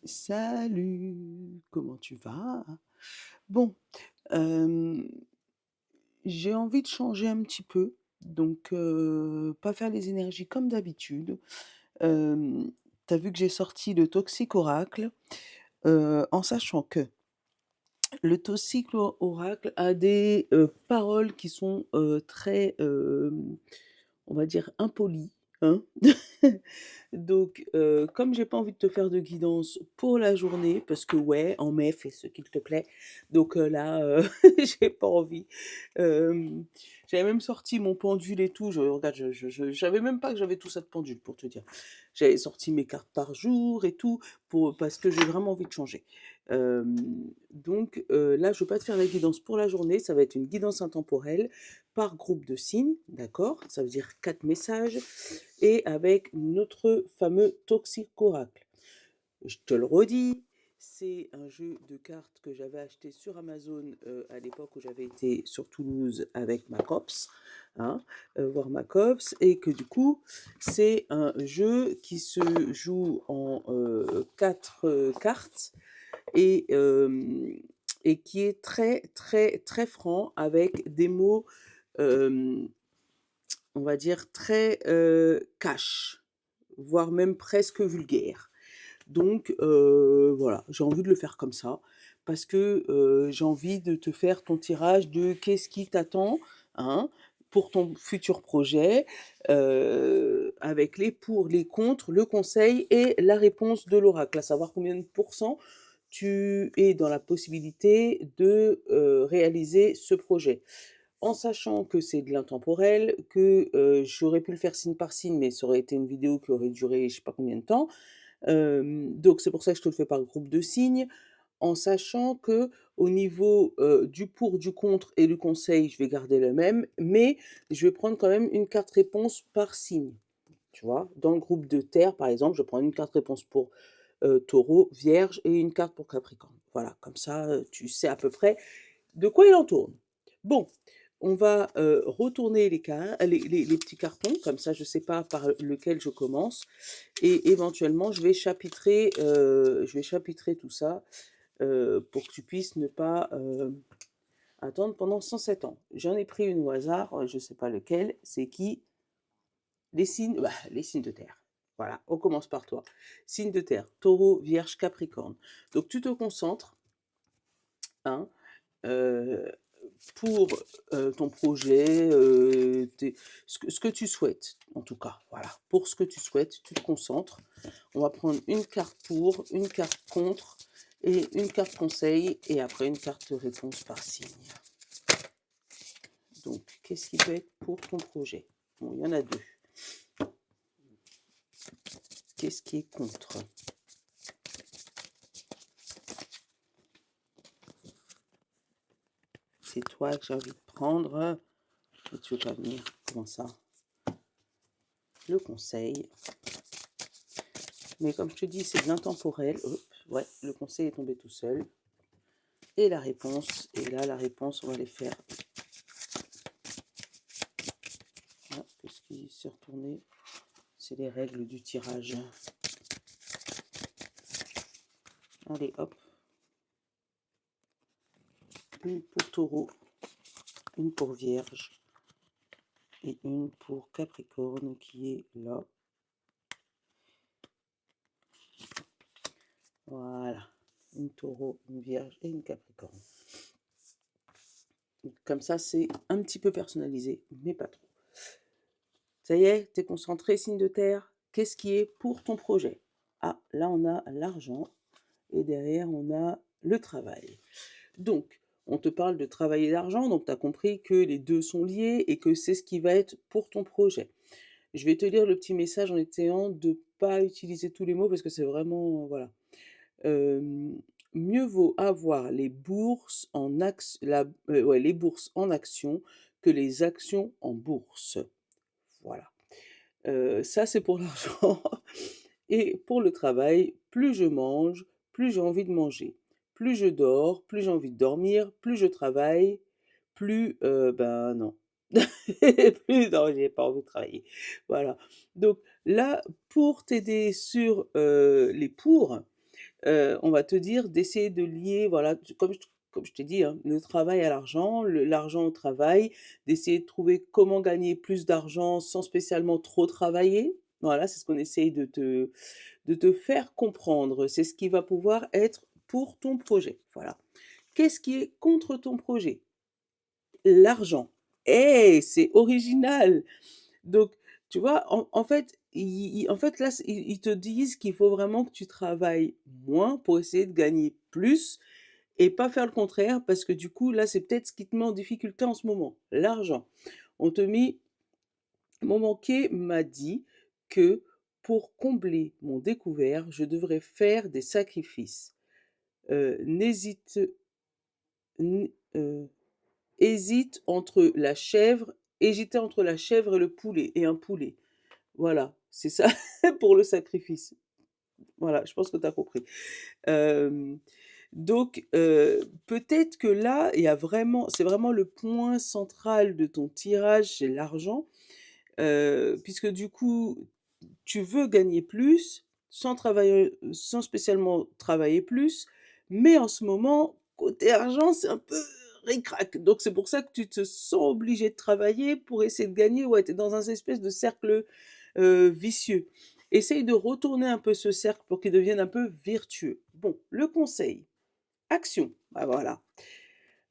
Salut, comment tu vas? Bon, hem, j'ai envie de changer un petit peu, donc pas faire les énergies comme d'habitude. Hem, Tu vu que j'ai sorti le Toxic Oracle, en sachant que le Toxic Oracle a des, paroles qui sont, très, on va dire impolies, hein. Donc, comme j'ai pas envie de te faire de guidance pour la journée, parce que ouais, en mai, fais ce qu'il te plaît. Donc, là, j'ai pas envie. Hem, J'avais même sorti mon pendule et tout. Je regarde, je savais même pas que j'avais tout ça de pendule pour te dire. J'avais sorti mes cartes par jour et tout pour parce que j'ai vraiment envie de changer. Donc, là, je veux pas te faire la guidance pour la journée, ça va être une guidance intemporelle par groupe de signes, d'accord? Ça veut dire 4 messages et avec notre fameux Toxic Oracle. Je te le redis, c'est un jeu de cartes que j'avais acheté sur Amazon à l'époque où j'avais été sur Toulouse avec ma copse, hein, voir ma copse, et que du coup, c'est un jeu qui se joue en 4 cartes et, et qui est très, très, très franc avec des mots, euh, on va dire, très cash, voire même presque vulgaire. Donc voilà, j'ai envie de le faire comme ça, parce que j'ai envie de te faire ton tirage de qu'est-ce qui t'attend, hein, pour ton futur projet, avec les pour, les contre, le conseil et la réponse de l'oracle, à savoir combien de pourcents tu es dans la possibilité de réaliser ce projet. En sachant que c'est de l'intemporel, que j'aurais pu le faire signe par signe, mais ça aurait été une vidéo qui aurait duré je sais pas combien de temps. Donc c'est pour ça que je te le fais par groupe de signes, en sachant que au niveau, du pour, du contre et du conseil, je vais garder le même, mais je vais prendre quand même une carte réponse par signe, tu vois? Dans le groupe de terre, par exemple, je prends une carte réponse pour, Taureau, Vierge et une carte pour Capricorne. Voilà, comme ça, tu sais à peu près de quoi il en tourne. Bon, on va retourner les petits cartons, comme ça je ne sais pas par lequel je commence, et éventuellement je vais chapitrer tout ça pour que tu puisses ne pas attendre pendant 107 ans. J'en ai pris une au hasard, je ne sais pas lequel, c'est qui? Les signes, bah, les signes de terre. Voilà, on commence par toi. Signe de terre, taureau, vierge, capricorne. Donc tu te concentres, hein, euh, pour ton projet, ce que tu souhaites, en tout cas. Voilà, pour ce que tu souhaites, tu te concentres. On va prendre une carte pour, une carte contre et une carte conseil et après une carte réponse par signe. Donc, qu'est-ce qui peut être pour ton projet? Bon, il y en a deux. Qu'est-ce qui est contre? C'est toi que j'ai envie de prendre. Et tu veux pas venir? Comment ça? Le conseil. Mais comme je te dis, c'est de l'intemporel. Ouais, le conseil est tombé tout seul. Et la réponse. Et là, la réponse, on va les faire. Ah, qu'est-ce qui s'est retourné? C'est les règles du tirage. Allez, hop. Une pour taureau, une pour vierge et une pour capricorne qui est là. Voilà. Une taureau, une vierge et une capricorne. Comme ça, c'est un petit peu personnalisé, mais pas trop. Ça y est, t'es concentré, signe de terre. Qu'est-ce qui est pour ton projet? Ah, là, on a l'argent et derrière, on a le travail. Donc, on te parle de travail et d'argent, donc tu as compris que les deux sont liés et que c'est ce qui va être pour ton projet. Je vais te lire le petit message en essayant de ne pas utiliser tous les mots parce que c'est vraiment, voilà. Euh, Mieux vaut avoir les bourses ouais, les bourses en action que les actions en bourse. Voilà. Ça, c'est pour l'argent. Et pour le travail, plus je mange, plus j'ai envie de manger. Plus je dors, plus j'ai envie de dormir. Plus je travaille, plus, ben non. Plus, non, j'ai pas envie de travailler. Voilà. Donc là, pour t'aider sur les pour, on va te dire d'essayer de lier, voilà, comme je t'ai dit, hein, le travail à l'argent, l'argent au travail, d'essayer de trouver comment gagner plus d'argent sans spécialement trop travailler. Voilà, c'est ce qu'on essaye de te faire comprendre. C'est ce qui va pouvoir être pour ton projet. Voilà. Qu'est-ce qui est contre ton projet? L'argent. Eh, c'est original! Donc, tu vois, en fait, en fait, là, ils te disent qu'il faut vraiment que tu travailles moins pour essayer de gagner plus et pas faire le contraire parce que du coup, là, c'est peut-être ce qui te met en difficulté en ce moment, l'argent. On te mit, mon banquier m'a dit que pour combler mon découvert, je devrais faire des sacrifices. N'hésite, n- hésite entre la chèvre, hésiter entre la chèvre et le poulet et un poulet. Voilà, c'est ça pour le sacrifice. Voilà, je pense que tu as compris. Hem, donc peut-être que là, il y a vraiment c'est vraiment le point central de ton tirage, c'est l'argent, puisque du coup, tu veux gagner plus, sans spécialement travailler plus, mais en ce moment, côté argent, c'est un peu ric-rac. Donc c'est pour ça que tu te sens obligé de travailler pour essayer de gagner. Ouais, tu es dans un espèce de cercle, vicieux. Essaye de retourner un peu ce cercle pour qu'il devienne un peu vertueux. Bon, le conseil, action. Bah, voilà.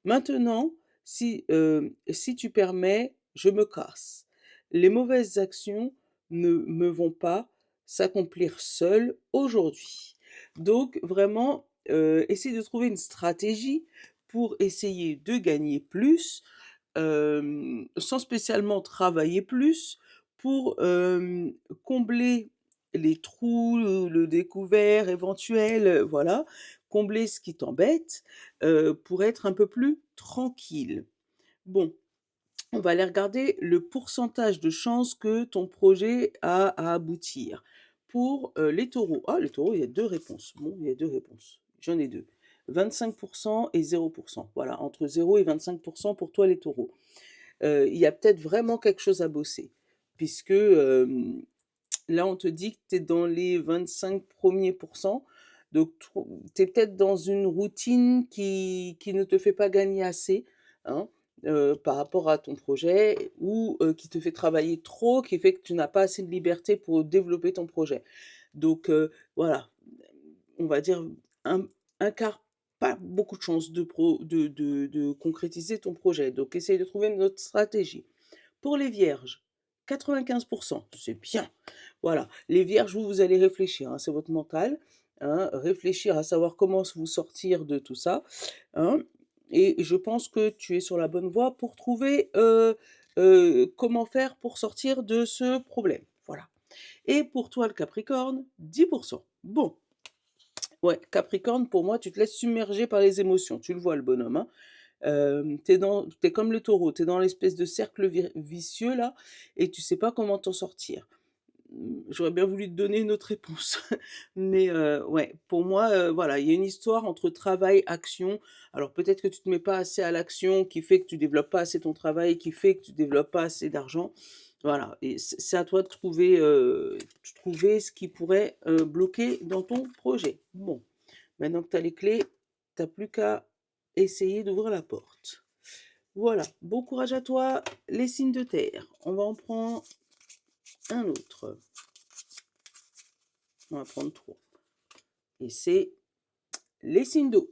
Maintenant, si tu permets, je me casse. Les mauvaises actions ne me vont pas s'accomplir seules aujourd'hui. Donc vraiment, essaye de trouver une stratégie pour essayer de gagner plus, sans spécialement travailler plus, pour, combler les trous, le découvert éventuel, voilà, combler ce qui t'embête, pour être un peu plus tranquille. Bon, on va aller regarder le pourcentage de chances que ton projet a à aboutir. Pour les taureaux, ah, les taureaux, il y a deux réponses. Bon, il y a deux réponses. J'en ai deux. 25% et 0%. Voilà, entre 0 et 25% pour toi, les taureaux. Il y a peut-être vraiment quelque chose à bosser. Puisque là, on te dit que tu es dans les 25 premiers pourcents. Donc, tu es peut-être dans une routine qui ne te fait pas gagner assez, hein, par rapport à ton projet, ou qui te fait travailler trop, qui fait que tu n'as pas assez de liberté pour développer ton projet. Donc, voilà, on va dire un, un quart, pas beaucoup de chances de concrétiser ton projet. Donc, essaye de trouver une autre stratégie. Pour les vierges, 95%, c'est bien. Voilà, les vierges, vous allez réfléchir, hein, c'est votre mental, hein, réfléchir à savoir comment vous sortir de tout ça, hein, et je pense que tu es sur la bonne voie pour trouver comment faire pour sortir de ce problème. Voilà. Et pour toi, le Capricorne, 10%. Bon, ouais, Capricorne, pour moi, tu te laisses submerger par les émotions. Tu le vois, le bonhomme, hein. T'es comme le taureau, t'es dans l'espèce de cercle vicieux là, et tu sais pas comment t'en sortir. J'aurais bien voulu te donner une autre réponse, mais ouais, pour moi, voilà, il y a une histoire entre travail, action. Alors peut-être que tu te mets pas assez à l'action, qui fait que tu développes pas assez ton travail, qui fait que tu développes pas assez d'argent. Voilà, et c'est à toi de trouver ce qui pourrait bloquer dans ton projet. Bon, maintenant que tu as les clés, tu plus qu'à essayer d'ouvrir la porte. Voilà, bon courage à toi, les signes de terre. On va en prendre un autre. On va prendre trois. Et c'est les signes d'eau.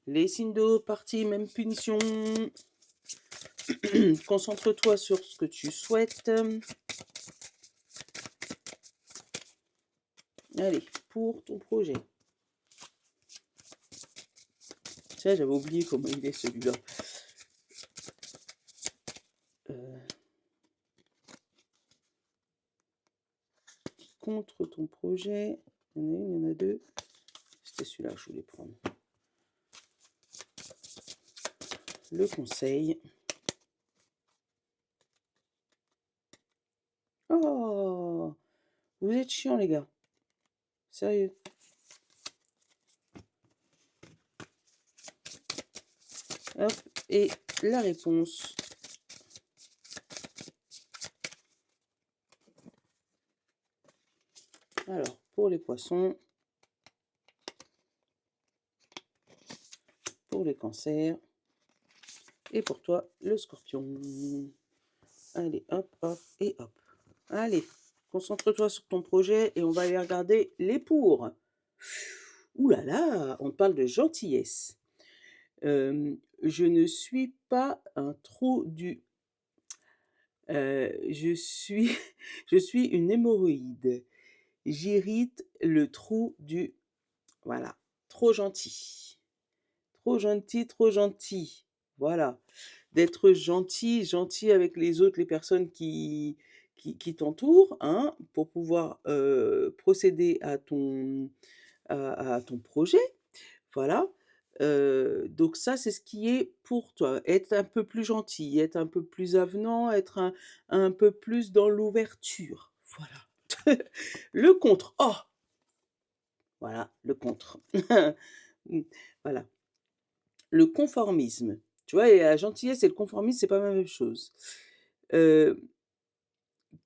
Les signes d'eau, partie, même punition. Concentre-toi sur ce que tu souhaites. Allez, pour ton projet. Ça, j'avais oublié comment il est celui-là. Contre ton projet. Il y en a une, il y en a deux. C'était celui-là que je voulais prendre. Le conseil. Oh, vous êtes chiants, les gars. Sérieux. Hop, et la réponse. Alors, pour les poissons, pour le cancer. Et pour toi, le scorpion. Allez, hop, hop et hop. Allez, concentre-toi sur ton projet et on va aller regarder les pour. Ouh là là, on parle de gentillesse. Je ne suis pas un trou du... je suis, je suis une hémorroïde. J'irrite le trou du... Voilà, trop gentil. Trop gentil, trop gentil. Voilà. D'être gentil, gentil avec les autres, les personnes qui t'entourent, hein, pour pouvoir procéder à ton projet. Voilà. Donc ça, c'est ce qui est pour toi. Être un peu plus gentil, être un peu plus avenant, être un peu plus dans l'ouverture. Voilà. Le contre. Oh, voilà, le contre. Voilà. Le conformisme. Tu vois, et la gentillesse et le conformisme, c'est pas la même chose. Euh,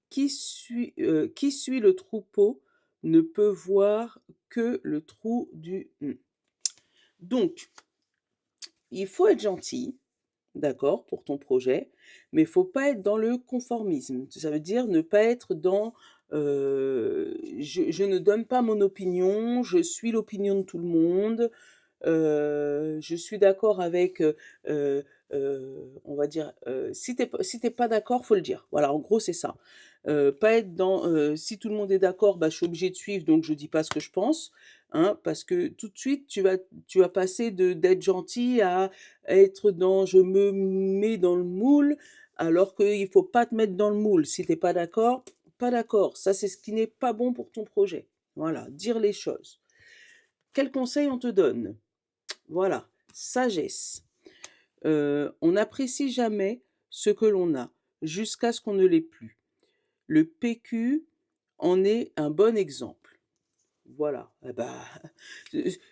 qui suit le troupeau ne peut voir que le trou du... Donc, il faut être gentil, d'accord, pour ton projet, mais il faut pas être dans le conformisme. Ça veut dire ne pas être dans je ne donne pas mon opinion, je suis l'opinion de tout le monde, je suis d'accord avec, on va dire, si t'es pas d'accord, faut le dire. Voilà, en gros, c'est ça. Pas être dans, si tout le monde est d'accord, bah, je suis obligé de suivre, donc je dis pas ce que je pense, hein, parce que tout de suite, tu vas passer d'être gentil à être dans, je me mets dans le moule, alors qu'il faut pas te mettre dans le moule. Si t'es pas d'accord, pas d'accord. Ça, c'est ce qui n'est pas bon pour ton projet. Voilà, dire les choses. Quel conseil on te donne? Voilà, sagesse. On n'apprécie jamais ce que l'on a, jusqu'à ce qu'on ne l'ait plus. Le PQ en est un bon exemple. Voilà. Eh ben,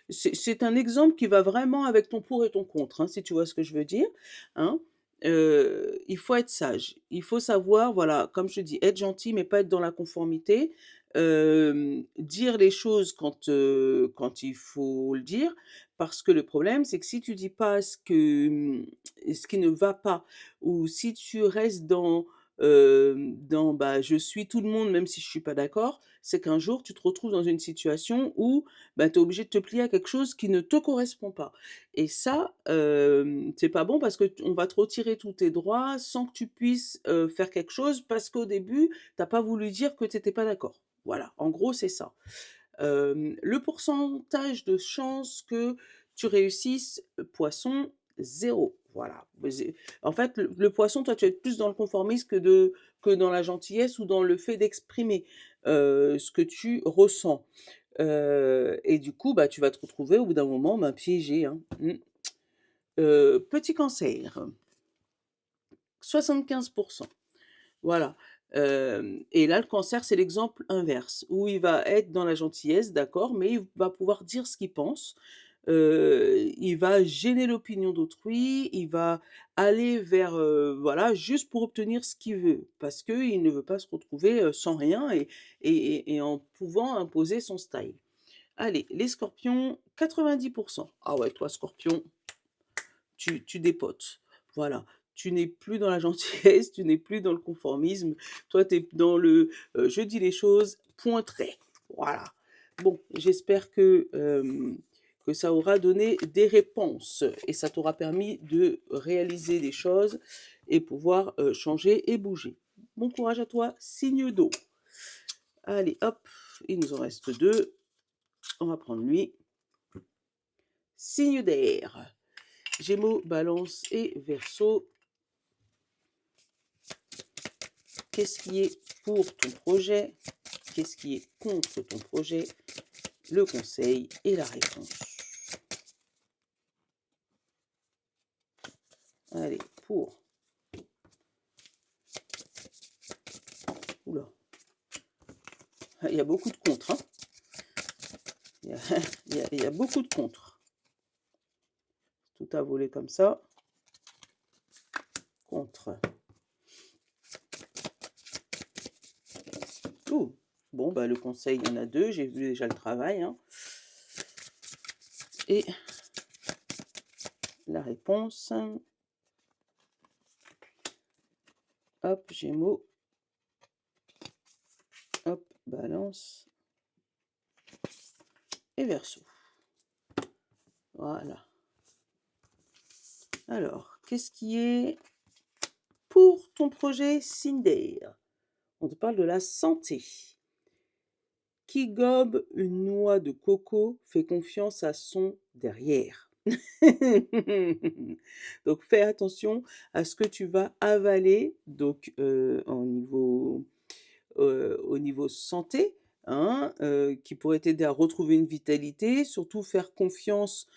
c'est un exemple qui va vraiment avec ton pour et ton contre, hein, si tu vois ce que je veux dire. Hein. Il faut être sage. Il faut savoir, voilà, comme je te dis, être gentil, mais pas être dans la conformité. Dire les choses quand il faut le dire. Parce que le problème, c'est que si tu dis pas ce qui ne va pas, ou si tu restes dans bah, je suis tout le monde même si je suis pas d'accord, c'est qu'un jour tu te retrouves dans une situation où bah, tu es obligé de te plier à quelque chose qui ne te correspond pas. Et ça, c'est pas bon parce que on va te retirer tous tes droits sans que tu puisses faire quelque chose parce qu'au début, t'as pas voulu dire que tu n'étais pas d'accord. Voilà, en gros, c'est ça. Le pourcentage de chances que tu réussisses, poisson, zéro. Voilà. En fait, le poisson, toi, tu es plus dans le conformisme que dans la gentillesse ou dans le fait d'exprimer ce que tu ressens. Et du coup, bah, tu vas te retrouver au bout d'un moment ben, piégé. Hein. Petit cancer, 75%. Voilà. Et là, le cancer, c'est l'exemple inverse, où il va être dans la gentillesse, d'accord, mais il va pouvoir dire ce qu'il pense. Il va gêner l'opinion d'autrui, il va aller vers, voilà, juste pour obtenir ce qu'il veut, parce qu'il ne veut pas se retrouver sans rien et en pouvant imposer son style. Allez, les scorpions, 90%. Ah ouais, toi, scorpion, tu dépotes. Voilà. Tu n'es plus dans la gentillesse, tu n'es plus dans le conformisme. Toi, tu es dans le je dis les choses, point trait. Voilà. Bon, j'espère que ça aura donné des réponses et ça t'aura permis de réaliser des choses et pouvoir changer et bouger. Bon courage à toi, signe d'eau. Allez, hop, il nous en reste deux. On va prendre lui. Signe d'air. Gémeaux, Balance et Verseau. Qu'est-ce qui est pour ton projet? Qu'est-ce qui est contre ton projet? Le conseil et la réponse. Allez, pour. Oula. Il y a beaucoup de contre. Hein. Il y a beaucoup de contre. Tout a volé comme ça. Contre. Ouh. Bon, bah, le conseil, il y en a deux. J'ai vu déjà le travail. Hein. Et la réponse. Hop, Gémeaux. Hop, Balance. Et Verseau. Voilà. Alors, qu'est-ce qui est pour ton projet Cinder? On te parle de la santé. Qui gobe une noix de coco fait confiance à son derrière. Donc fais attention à ce que tu vas avaler, donc au niveau santé, hein, qui pourrait t'aider à retrouver une vitalité, surtout faire confiance,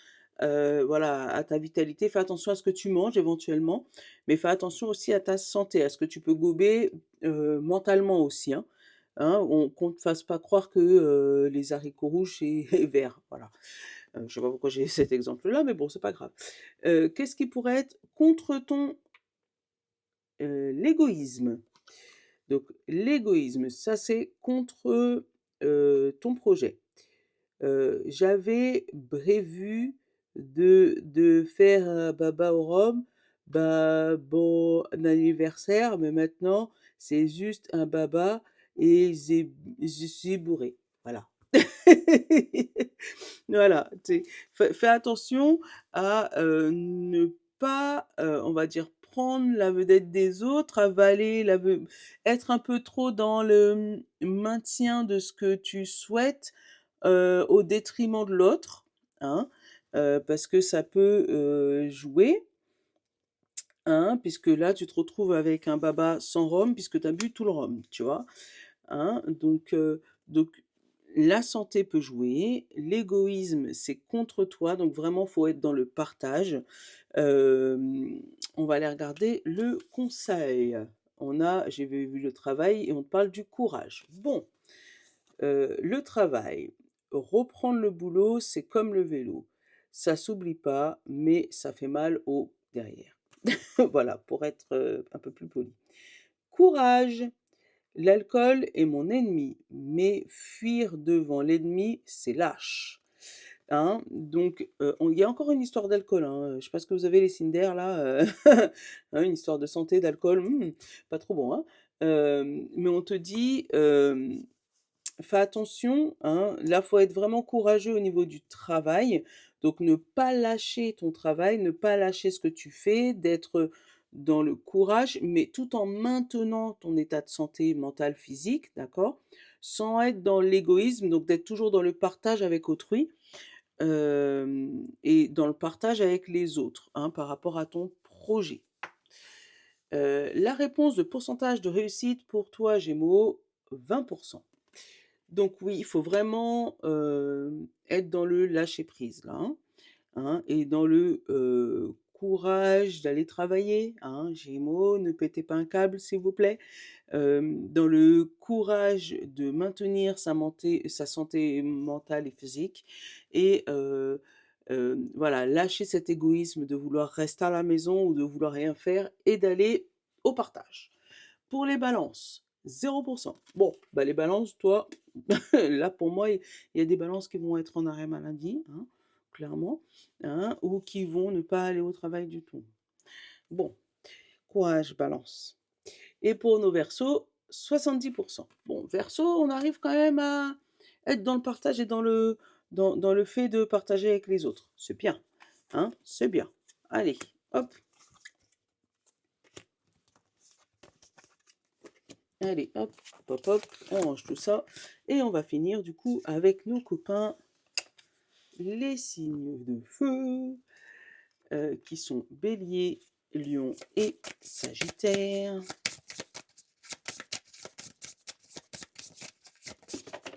voilà, à ta vitalité. Fais attention à ce que tu manges éventuellement, mais fais attention aussi à ta santé, à ce que tu peux gober, mentalement aussi, hein. Qu'on ne te fasse pas croire que, les haricots rouges, c'est vert, voilà. Je sais pas pourquoi j'ai cet exemple-là, mais bon, c'est pas grave. Qu'est-ce qui pourrait être contre ton, l'égoïsme? Donc l'égoïsme, ça c'est contre, ton projet. J'avais prévu de faire un baba au rhum, bah, bon anniversaire, mais maintenant c'est juste un baba et je suis bourré. Voilà. Voilà, tu sais, fais attention à, ne pas, on va dire, prendre la vedette des autres, avaler la ve être un peu trop dans le, maintien de ce que tu souhaites, au détriment de l'autre, hein, parce que ça peut, jouer, hein, puisque là, tu te retrouves avec un baba sans rhum puisque tu as bu tout le rhum, tu vois? Hein, donc la santé peut jouer, l'égoïsme, c'est contre toi, donc vraiment, faut être dans le partage. On va aller regarder le conseil. J'ai vu le travail et on te parle du courage. Bon, le travail, reprendre le boulot, c'est comme le vélo. Ça s'oublie pas, mais ça fait mal au derrière. Voilà, pour être, un peu plus poli. Courage! L'alcool est mon ennemi, mais fuir devant l'ennemi, c'est lâche. Hein? Donc, il y a encore une histoire d'alcool, hein. Je sais pas ce que vous avez les Cinder là, hein, une histoire de santé, d'alcool, pas trop bon, hein. Mais on te dit, fais attention, hein, là, faut être vraiment courageux au niveau du travail. Donc, ne pas lâcher ton travail, ne pas lâcher ce que tu fais, d'être dans le courage, mais tout en maintenant ton état de santé mentale, physique, d'accord? Sans être dans l'égoïsme, donc d'être toujours dans le partage avec autrui, et dans le partage avec les autres, hein, par rapport à ton projet. La réponse de pourcentage de réussite pour toi, Gémeaux, 20%. Donc oui, il faut vraiment, être dans le lâcher prise là, hein, et dans le, courage d'aller travailler, hein, Gémeaux, ne pétez pas un câble s'il vous plaît. Dans le courage de maintenir sa santé mentale et physique et voilà, lâcher cet égoïsme de vouloir rester à la maison ou de vouloir rien faire et d'aller au partage. Pour les balances, 0%. Bon, bah les balances, toi, là pour moi, il y a des balances qui vont être en arrêt maladie, hein, clairement, hein, ou qui vont ne pas aller au travail du tout. Bon, courage, balance. Et pour nos versos, 70%. Bon, verso, on arrive quand même à être dans le partage et dans le fait de partager avec les autres. C'est bien, hein, c'est bien. Allez, hop. Allez, hop, hop, hop, on range tout ça. Et on va finir du coup avec nos copains, les signes de feu, qui sont Bélier, Lion et Sagittaire.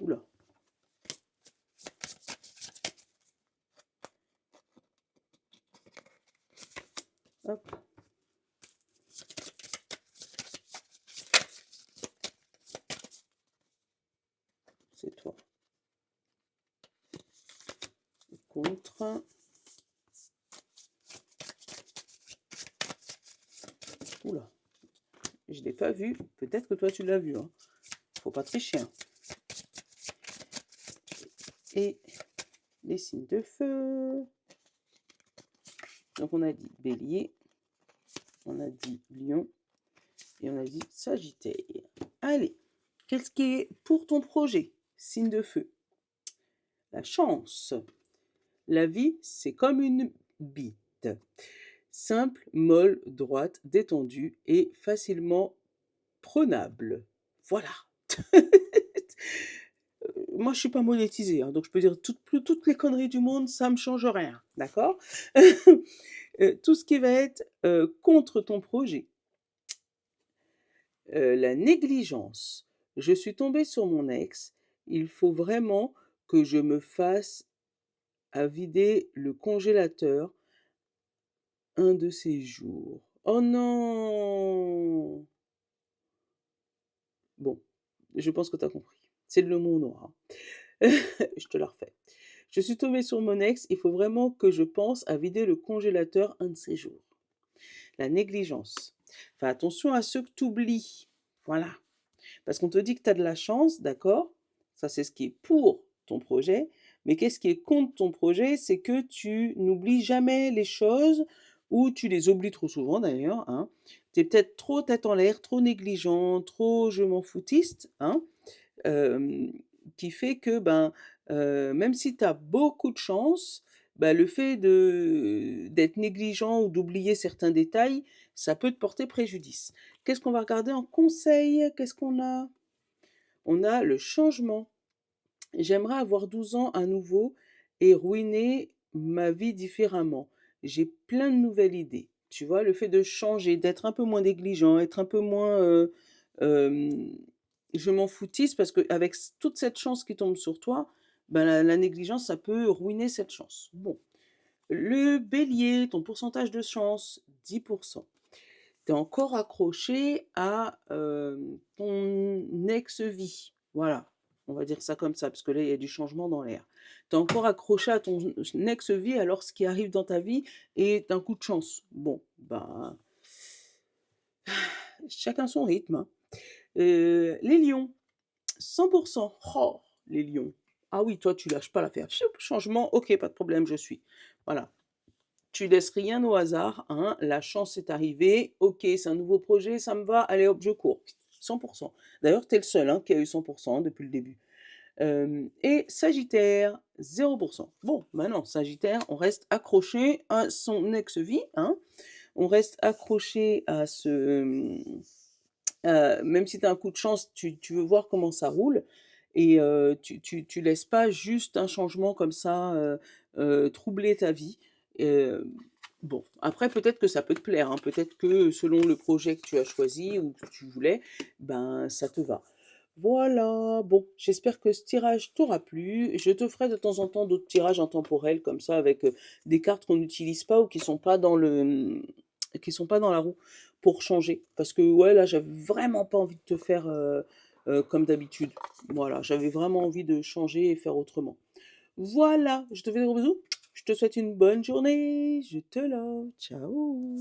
Oula. Hop. C'est toi. Contre. Oula. Je l'ai pas vu. Peut-être que toi tu l'as vu. Hein. Faut pas tricher. Hein. Et les signes de feu. Donc on a dit bélier, on a dit lion et on a dit sagittaire. Allez, qu'est-ce qui est pour ton projet? Signe de feu. La chance. La vie, c'est comme une bite. Simple, molle, droite, détendue et facilement prenable. Voilà. Moi, je suis pas monétisée, hein, donc je peux dire toutes les conneries du monde, ça me change rien, d'accord? Tout ce qui va être contre ton projet. La négligence. Je suis tombée sur mon ex. Il faut vraiment que je me fasse à vider le congélateur un de ces jours. Oh non! Bon, je pense que tu as compris. C'est le mot noir. Je te la refais. Je suis tombée sur mon ex, il faut vraiment que je pense à vider le congélateur un de ces jours. La négligence. Fais attention à ceux que tu oublies. Voilà. Parce qu'on te dit que tu as de la chance, d'accord? Ça, c'est ce qui est pour ton projet. Mais qu'est-ce qui est contre ton projet? C'est que tu n'oublies jamais les choses ou tu les oublies trop souvent d'ailleurs, hein. Tu es peut-être trop tête en l'air, trop négligent, trop je m'en foutiste, hein, euh, qui fait que même si tu as beaucoup de chance, le fait d'être négligent ou d'oublier certains détails, ça peut te porter préjudice. Qu'est-ce qu'on va regarder en conseil? Qu'est-ce qu'on a? On a le changement. J'aimerais avoir 12 ans à nouveau et ruiner ma vie différemment. J'ai plein de nouvelles idées. Tu vois, le fait de changer, d'être un peu moins négligent, être un peu moins euh, je m'en foutisse parce qu'avec toute cette chance qui tombe sur toi, la négligence, ça peut ruiner cette chance. Bon. Le bélier, ton pourcentage de chance, 10%. Tu es encore accroché à ton ex-vie. Voilà, on va dire ça comme ça, parce que là, il y a du changement dans l'air. Tu es encore accroché à ton ex-vie, alors ce qui arrive dans ta vie est un coup de chance. Bon, chacun son rythme, hein. Les lions, 100%. Oh, les lions. Ah oui, toi, tu lâches pas l'affaire. Changement, ok, pas de problème, je suis. Voilà. Tu laisses rien au hasard, hein. La chance est arrivée. Ok, c'est un nouveau projet, ça me va. Allez hop, je cours. 100%. D'ailleurs, tu es le seul, hein, qui a eu 100% depuis le début. Et Sagittaire, 0%. Bon, maintenant, Sagittaire, on reste accroché à son ex-vie, hein. On reste accroché à ce, même si tu as un coup de chance, tu veux voir comment ça roule. Et tu laisses pas juste un changement comme ça troubler ta vie. Bon, après, peut-être que ça peut te plaire, hein. Peut-être que selon le projet que tu as choisi ou que tu voulais, ça te va. Voilà, bon, j'espère que ce tirage t'aura plu. Je te ferai de temps en temps d'autres tirages intemporels comme ça avec des cartes qu'on n'utilise pas ou qui sont pas dans la roue pour changer. Parce que ouais, là, j'avais vraiment pas envie de te faire comme d'habitude. Voilà, j'avais vraiment envie de changer et faire autrement. Voilà, je te fais des gros bisous. Je te souhaite une bonne journée. Je te love. Ciao.